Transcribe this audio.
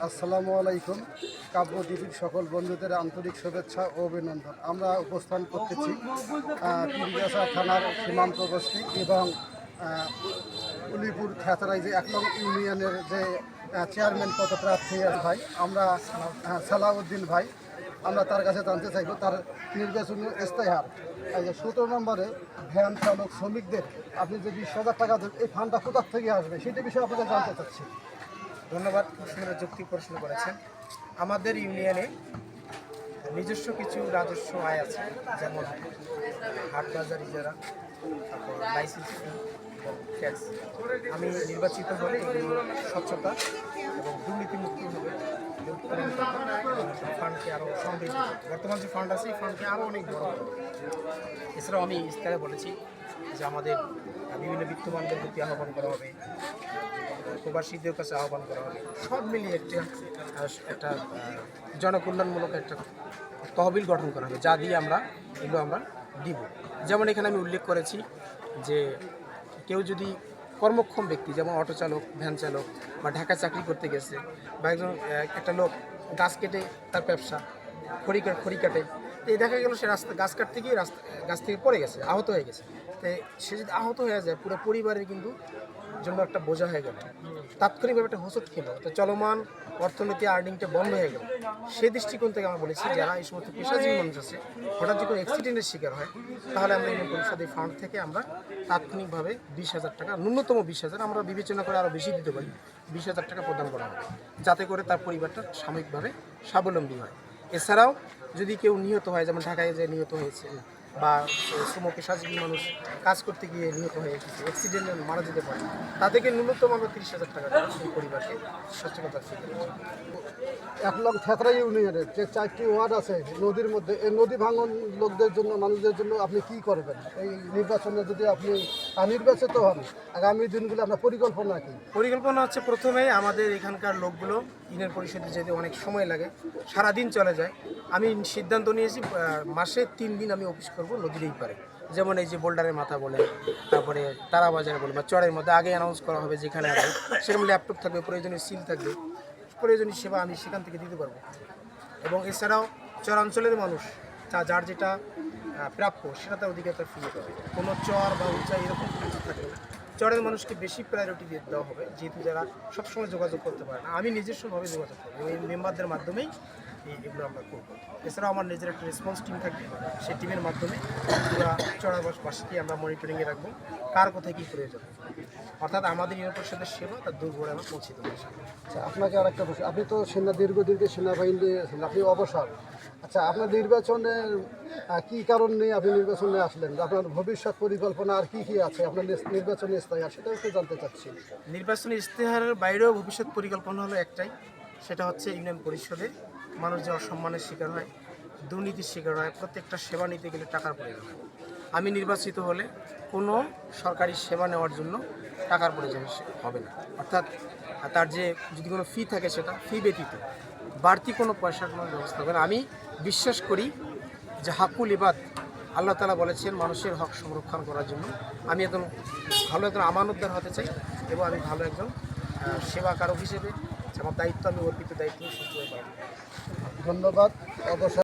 আসসালামু আলাইকুম। কাব্য টিভির সকল বন্ধুদের আন্তরিক শুভেচ্ছা ও অভিনন্দন। আমরা উপস্থান করতেছি পীরগাছা থানার সীমান্তবর্তী এবং উলিপুর খেতরাই যে ১ নং ইউনিয়নের যে চেয়ারম্যান পদপ্রার্থী ভাই, আমরা সালাউদ্দিন ভাই, আমরা তার কাছে জানতে চাইব তার নির্বাচনী ইস্তেহার ১৭ নম্বরে ভ্যান চালক শ্রমিকদের আপনি যে ২০,০০০ টাকা দেন, এই ফান্ডটা কোথার থেকে আসবে সেটা বিষয়ে আপনাকে জানতে চাচ্ছি। ধন্যবাদ, খুব সুন্দর যৌক্তিক প্রশ্ন করেছেন। আমাদের ইউনিয়নে নিজস্ব কিছু রাজস্ব আয় আছে, যেমন হাট বাজার ইজারা, তারপর লাইসেন্স ফি এবং ট্যাক্স। আমি নির্বাচিত হলে এগুলো স্বচ্ছতা এবং দুর্নীতিমুক্ত হবে, ফান্ডকে আরও সমৃদ্ধ, বর্তমান যে ফান্ড আছে এই ফান্ডকে আরও অনেক বড় হবে। এছাড়াও আমি ইস্তারে বলেছি যে আমাদের বিভিন্ন বিত্তবানদের প্রতি আহ্বান করা হবে, প্রবাসীদের কাছে আহ্বান করা হবে, সব মিলিয়ে একটা জনকল্যাণমূলক একটা তহবিল গঠন করা হবে, যা দিয়ে এগুলো আমরা দিব। যেমন এখানে আমি উল্লেখ করেছি যে কেউ যদি কর্মক্ষম ব্যক্তি, যেমন অটো চালক, ভ্যান চালক বা ঢাকায় চাকরি করতে গেছে, বা একটা লোক গাছ কেটে তার ব্যবসা, খড়ি কাটে, তো এই দেখা গেল সে গাছ কাটতে গিয়ে গাছ থেকে পড়ে গেছে, আহত হয়ে গেছে। তো সে যদি আহত হয়ে যায়, পুরো পরিবারের কিন্তু জন্য একটা বোঝা হয়ে গেল, তাৎক্ষণিকভাবে একটা হোঁচট খেলো, তো চলমান অর্থনীতি আর্নিংটা বন্ধ হয়ে গেল। সেই দৃষ্টিকোণ থেকে আমরা বলেছি যারা এই সমস্ত পেশাজীবী মানুষ আছে, হঠাৎ যদি কোনো অ্যাক্সিডেন্টের শিকার হয়, তাহলে আমরা ইউনিয়ন পরিষদ এই ফান্ড থেকে আমরা তাৎক্ষণিকভাবে 20,000 টাকা, ন্যূনতম 20,000, আমরা বিবেচনা করে আরও বেশি দিতে পারি, 20,000 টাকা প্রদান করা হবে, যাতে করে তার পরিবারটা সাময়িকভাবে স্বাবলম্বী হয়। এছাড়াও যদি কেউ নিহত হয়, যেমন ঢাকায় যে নিহত হয়েছে, বা শ্রম পেশাজীবী মানুষ কাজ করতে গিয়ে নিহত হয়ে গেছে, অ্যাক্সিডেন্টে মারা যেতে পারে, তাদেরকে ন্যূনতম আমরা 30,000 টাকা দেবো সেই পরিবারকে সচ্ছলতার ফিরে। ১ নং খেতরাই ইউনিয়নের যে 4টি ওয়ার্ড আছে নদীর মধ্যে, এই নদী ভাঙন লোকদের জন্য, মানুষদের জন্য আপনি কি করবেন এই নির্বাচনে যদি আপনি নির্বাচিত হন? আগামী দিনগুলো আপনার পরিকল্পনা হচ্ছে, প্রথমেই আমাদের এখানকার লোকগুলো ইউনিয়ন পরিষদে যেতে অনেক সময় লাগে, সারাদিন চলে যায়। আমি সিদ্ধান্ত নিয়েছি মাসে 3 দিন আমি অফিস করব নদীর এই পারে, যেমন এই যে বোল্ডারের মাথা বলে, তারপরে তারাবাজার বলে, বা চরের মধ্যে আগে অ্যানাউন্স করা হবে যেখানে আছে, সেরকম ল্যাপটপ থাকবে, প্রয়োজনীয় সিল থাকবে, প্রয়োজনীয় সেবা আমি সেখান থেকে দিতে পারবো। এবং এছাড়াও চরাঞ্চলের মানুষ যার যেটা প্রাপ্য সেটা তার অধিকার তার ফিরে পাবে, কোনো চর বা উঁচা এরকম কিছু থাকবে না। চরের মানুষকে বেশি প্রায়োরিটি দেওয়া হবে, যেহেতু যারা সবসময় যোগাযোগ করতে পারে না। আমি নিজস্বভাবে যোগাযোগ করবো, এই মেম্বারদের মাধ্যমেই এগুলো আমরা করবো। এছাড়াও আমার নিজের একটা রেসপন্স টিম থাকবে, সেই টিমের মাধ্যমে পুরো চরাবাসীকে আমরা মনিটরিংয়ে রাখবো, কার কোথায় কী প্রয়োজন, অর্থাৎ আমাদের ইউনিয়ন পরিষদের সেবা তার দূরঘরে আমরা পৌঁছে দেবো। আচ্ছা, আপনাকে আর একটা প্রশ্ন, আপনি তো দীর্ঘদিন সেনাবাহিনী আছেন, আপনি অবসর। আচ্ছা, আপনার নির্বাচনের কী কারণ নিয়ে আপনি নির্বাচনে আসলেন? আপনার ভবিষ্যৎ পরিকল্পনা আর কি আছে আপনার নির্বাচনী ইস্তেহার, সেটাও একটু জানতে চাচ্ছি। নির্বাচনী ইস্তেহারের বাইরেও ভবিষ্যৎ পরিকল্পনা হলো একটাই, সেটা হচ্ছে ইউনিয়ন পরিষদে মানুষ যে অসম্মানের শিকার হয়, দুর্নীতির শিকার হয়, প্রত্যেকটা সেবা নিতে গেলে টাকার প্রয়োজন হয়। আমি নির্বাচিত হলে কোনো সরকারি সেবা নেওয়ার জন্য টাকার প্রয়োজন হবে না, অর্থাৎ তার যে যদি কোনো ফি থাকে সেটা ফি ব্যতীত বাড়তি কোনো পয়সার কোনো ব্যবস্থা হবে না। আমি বিশ্বাস করি যে হাকুল ইবাদ, আল্লাহ তাআলা বলেছেন মানুষের হক সংরক্ষণ করার জন্য। আমি ভালো একজন আমানতদার হতে চাই, এবং আমি ভালো একজন সেবাকারক হিসেবে আমার দায়িত্ব, আমি অর্পিত দায়িত্ব সুস্থ হয়ে পারব। ধন্যবাদ। অবসর